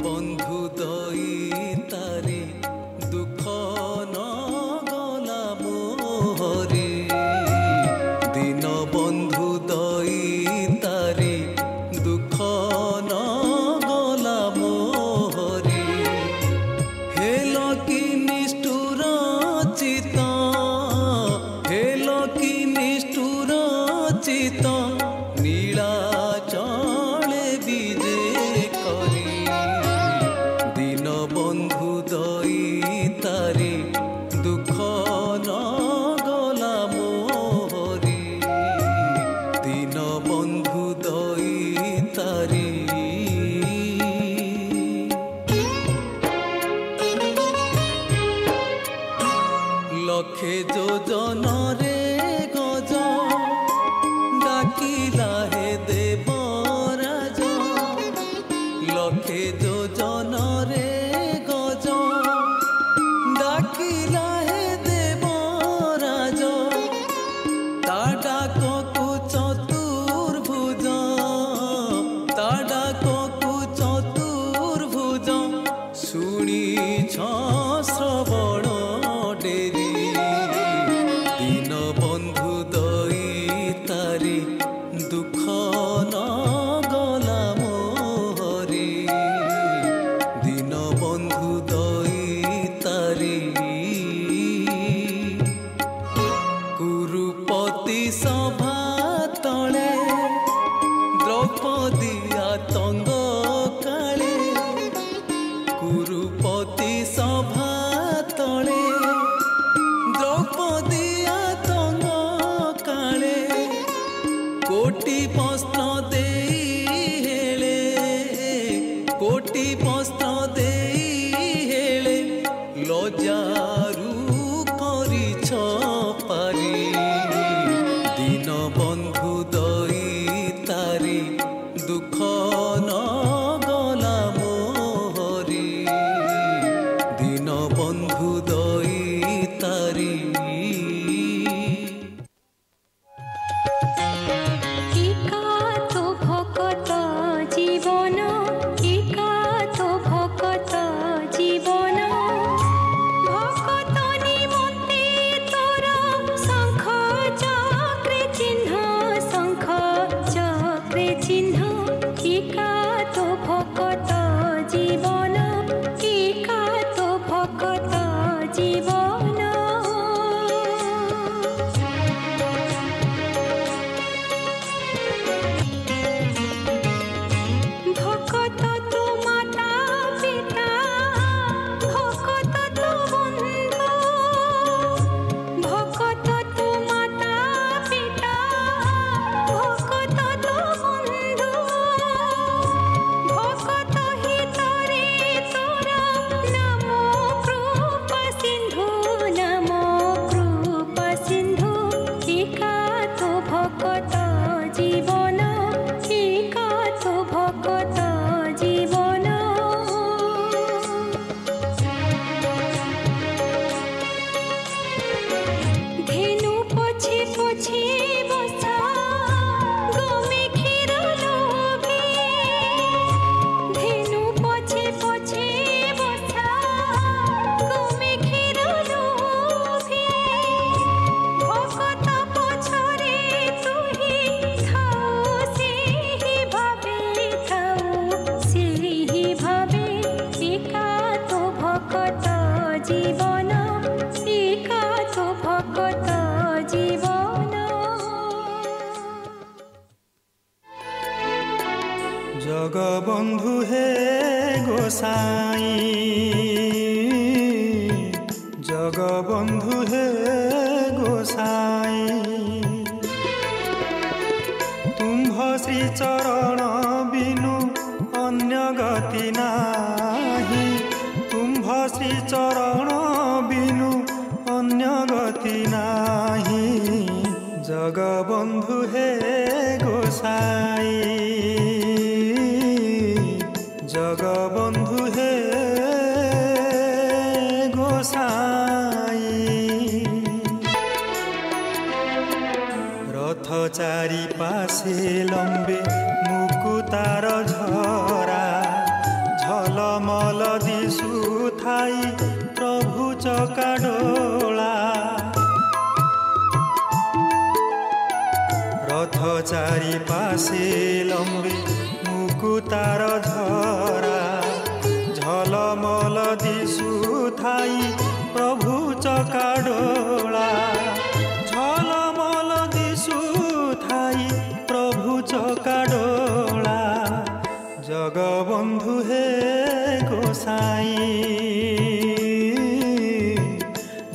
बंधु दईतारी दुख न गला मोहरी दिन बंधु दईतारी दुख न गला मोहरी हेल कि निष्ठुर चित हेल कि निष्ठुर चित नीला चले विजे करी दिन बंधु दईतारी दुख न गला मोहरी दिन बंधु दईतारी लखे जोजन रे गज डाकिला हे देवराज लखे जोजन रे गज डाकिला हे देवराज ता डाककु चतुर्भुज ता डाककु चतुर्भुज शुणिछ श्रवण डेरी दिन बंधु दईतारी दुख न गला मोहरी दिन बंधु दईतारी कुरुपति सभा तले द्रौपदी आतंग काले कुरुपति सभा तले द्रौपदी आतंग काले कोटि प्रश्न देई हेले कोटि प्रश्न देई हेले लजारू करिछ पारी दिन बंधु दईतारी दुख न गला मोहरी दिन बंधु दईतारी जीवन एका तो भकत जीवन भकत निमंते तोर शंख चक्रे चिन्ह एका तो भकत जीवन एका तो भकत जीवन भकत तो माता पिता भकत तो बंधु भकत तो माता पिता भकत तो बंधु भकत हितरे तोर नमो कृपा सिंधु एका तो भकत जीवन एका तो भकत जीवन धेनु पछे पछे बसा गमे क्षीर लोभे धेनु पछे पछे बसा गमे क्षीर लोभे भकत पछरे तुही खाओ सेहि भावे एका तो भकत जीवन एका तो भकत जीवन जगबंधु हे गोसाई जगबंधु हे गोसाई तुम्भ श्री चरण बिनु अन्य गति नाही तुम्भ श्री चरण बिनु अन्य गति नाही जगबंधु हे गोसाई जगबंधु हे गोसाई रथ चारि पासे लंबे मुकुतार झरा झल दिशु थाई प्रभु चकाडोला रथ चारि पासे लंबे मुकुतार झरा झलमल दिशु थाई प्रभु चकाडोला झलमल दिशु थाई प्रभु चकाडोला जगबंधु हे गोसाई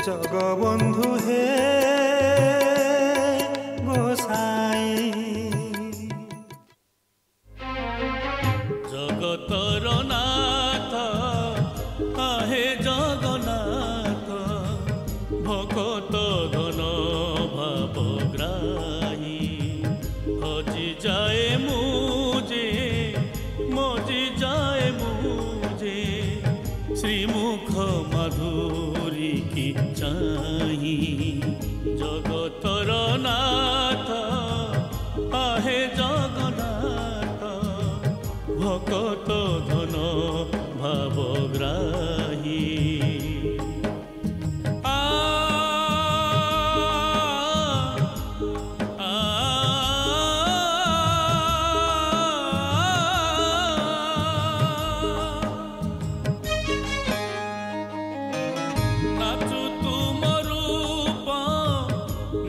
जगबंधु हे गोसाई जगतर नाथ आहे जगन्नाथ भकत धन भावग्राही हजि जाए मुझे मजि जाए मुझे श्रीमुख माधुरी की चाही जगतर नाथ आहे जगन्नाथ भकत धन भावग्राही नाचु तुम रूप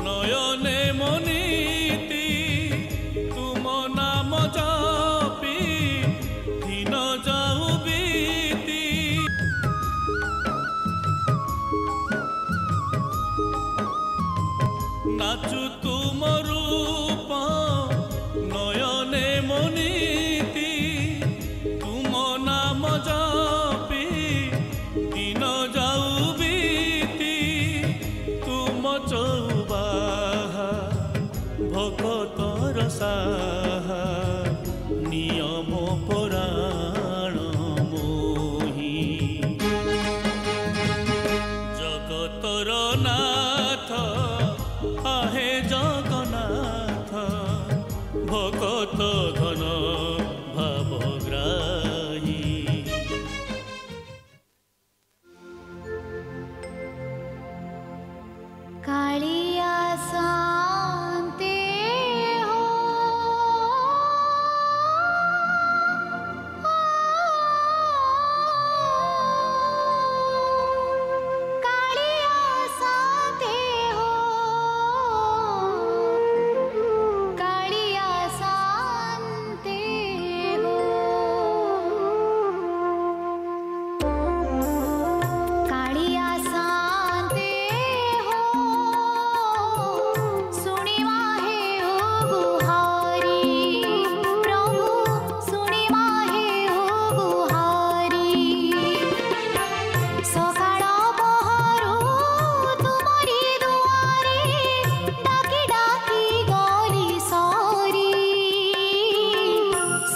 नयने मनीति तुम नाम जपी दिन जाऊ बीती नाचु तुम रूप नयने मनीति तुम नाम जपी दिन जाऊ बीती तुम चौबाहा भगतर साहा नियम पुराण मोही जगतर नाथ आहे जगन्नाथ भगत धन भावग्राही कालिया शांति हो कालिया शांति हो कालिया शांति हो कालिया शांति हो सुनिवा हे हो गुहारी प्रभु सुनिवा हे हो गुहारी सकाळ पहरु तुमरी दुआरे डाकी डाकी गली सरी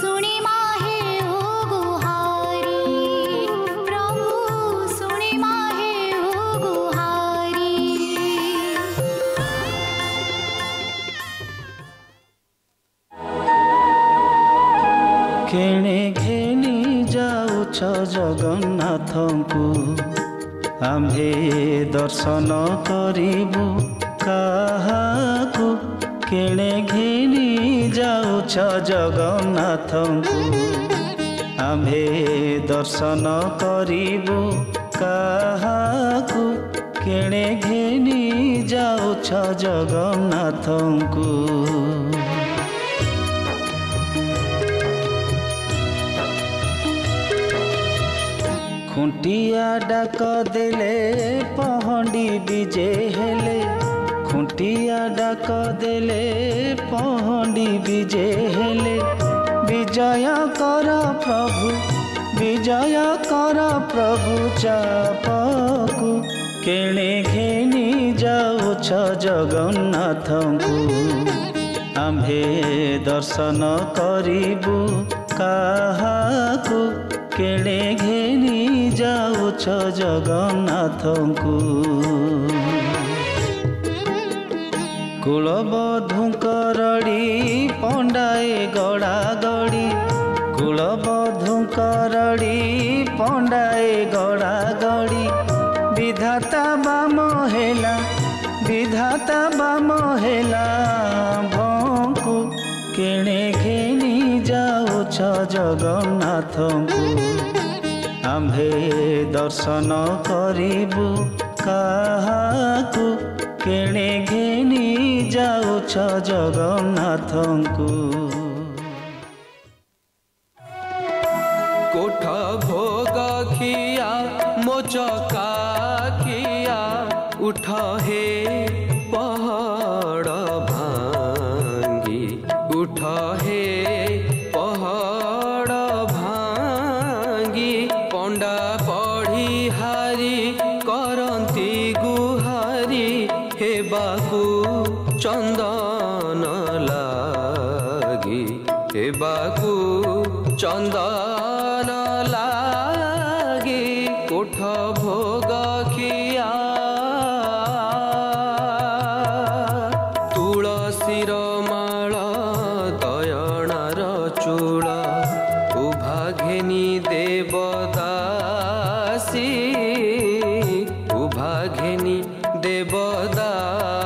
सुनिवा हे हो गुहारी प्रभु सुनिवा हे हो गुहारी केणे घेनी जाउछ जगन्नाथଙ୍କୁ आम्भे दर्शन करिबु काहाकु केणे घेनी जाउछ जगन्नाथଙ୍କୁ आम्भे दर्शन करिबु काहाकु केणे घेनी जाउछ जगन्नाथଙ୍କୁ खुंटिया डाक देले पहंडी विजे हेले खुंटिया डाक देले पहंडी विजे हेले विजय कर प्रभु चापकु केणे घेनी जाउछ जगन्नाथଙ୍କୁ आम्भे दर्शन करिबु काहाकु केणे घेनी जाउछ जगन्नाथଙ୍କୁ कुलबधुंक रड़ी पंडाए गड़ा गड़ी कुल कुलबधु करड़ी पंडाए गड़ा गड़ी विधाता बाम हेला भंकु केणे घेनी जाउछ जगन्नाथंकु आम्भे दर्शन करिबु काहाकु केणे घेनी जाउछ जगन्नाथंकु कोठ भोग खिया मोचका खिया उठ हे पहाड़ भांगी उठ हे पहाड़ भांगी पंडा पढ़ी हारी करंती गुहारी हेबाकू चंदन लागी हेबाकू चंदन लागी कोठ भोग खिया तुलसीर माळ दयणार चूल उभाघेनी देवदासी उभाघेनी देवदासी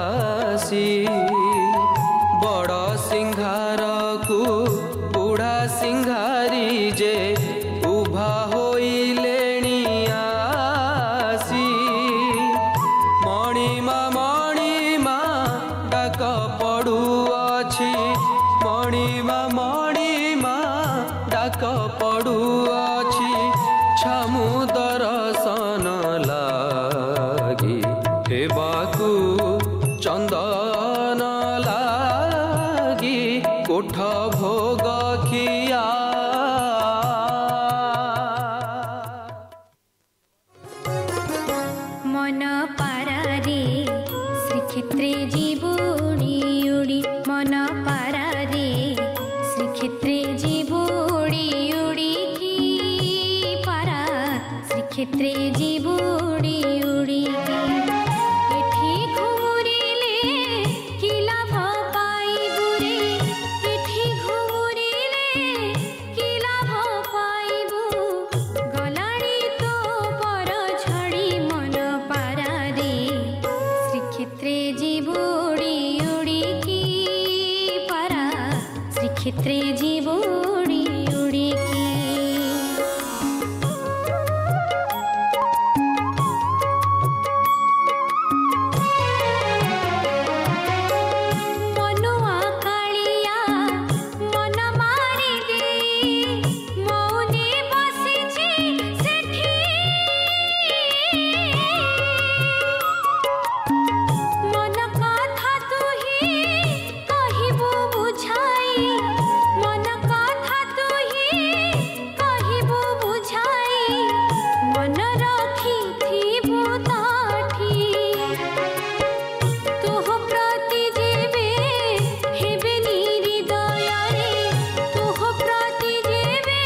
बड़ सिंहार को बुढ़ा सिंहारी जे उभा होइलेणी आसी मणिमा डाक पड़ुअछि मणिमा डाक पड़ुअछि छामु दर्शन लागी हेबाकू चंदन लागी कोठ भोग खिया मन पारारे श्रीक्षेत्रे जीवुड़ी उड़ी मन पारारे श्रीक्षेत्रे जीवुड़ी उड़ी की पारा श्रीक्षेत्रे जीवुड़ी उड़ी की एठी घुमुरिले की लाभ पाइबु रे एठी घुमुरिले की लाभ पाइबु गलाणी तो पर झड़ी मन पारारे श्रीक्षेत्रे जीवुड़ी उड़ी की पारा श्रीक्षेत्रे जीवुड़ी उड़ी की मनुआ कालिया मन मारी दे मौने बसिछि सेठी मन कथा तुही कहिबु बुझाई मन कथा तुही कहिबु बुझाई मन रखिथिबु ताठी तुह प्रति जेबे हेबे निहृदय रे तुह प्रति जेबे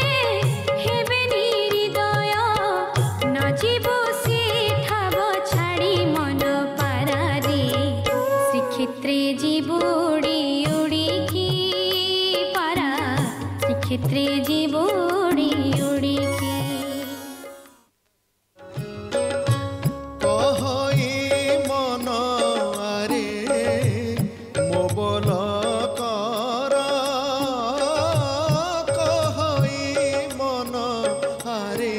हेबे निहृदय न जीव से ठाव छाड़ी मन पारारे श्रीक्षेत्रे जीवुड़ी उड़ी की पारा श्रीक्षेत्रे जीवुड़ी उड़ी की कहई मन आरे मोबल कर कहई मन आरे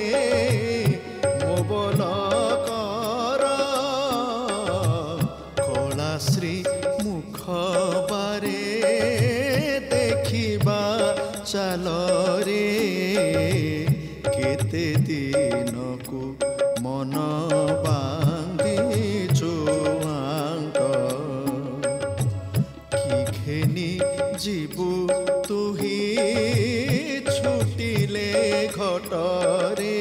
मोबल कर कलाश्री मुख बारे देखिबा चाल रे केते दिनकू मन बांधी चुआंक कि घेनी जीवु तुही छुटिले घटरे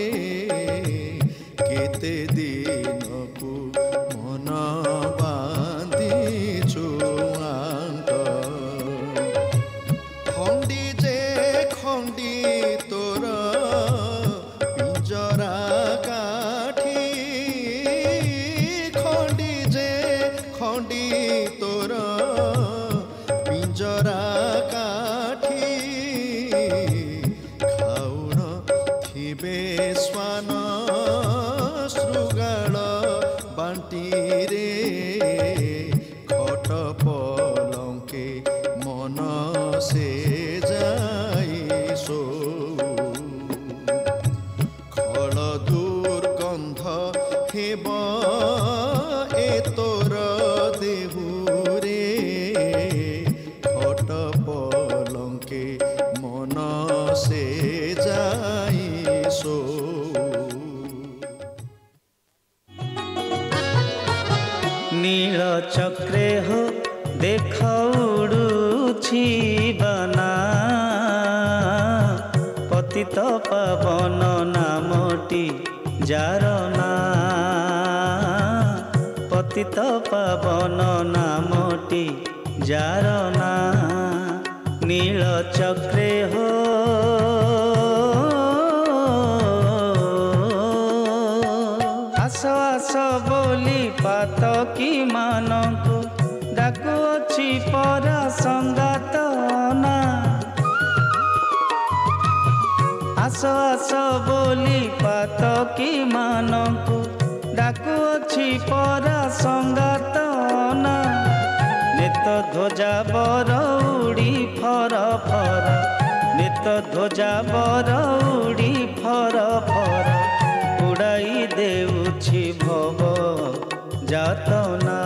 केते दिनकू मन बांधी चुआंक खंडी जे खंडी तोर पिंजरा काठी खंडी जे खंडी तोर पिंजरा काठी खाऊ ଶ୍ୱାନ ଶୃଗାଳ ବାଣ୍ଟିରେ ଖଟ ପଲଙ୍କେ ମନ ସେ ଯାଇ ଶୋଉ ଖଳ ଦୁର୍ଗନ୍ଧ ହେବ ଏ ତୋର ଦେହୁରେ ଖଟ ପଲଙ୍କେ ମନ ସେ ଯାଇ নীল চক্রে হো দেখ উড়ুছি বানা পতিত পাবন নামটি যার না পতিত পাবন নামটি যার না নীল চক্রে হো আস আস বলি পাতকি মানকু ডাকুଅଛି ପରା ସଙ୍ଗାତ ନା ଆସ ଆସ ବୋଲି ପାତକି ମାନଙ୍କୁ ଡାକୁଅଛି ପରା ସଙ୍ଗାତ ନା ନେତ ଧ୍ୱଜା ବର ଉଡ଼ି ଫର ଫର ନେତ ଧ୍ୱଜା ବର ଉଡ଼ି ଫର ଫର ଉଡ଼ାଇ ଦେଉଛି ଭବ ଯାତନା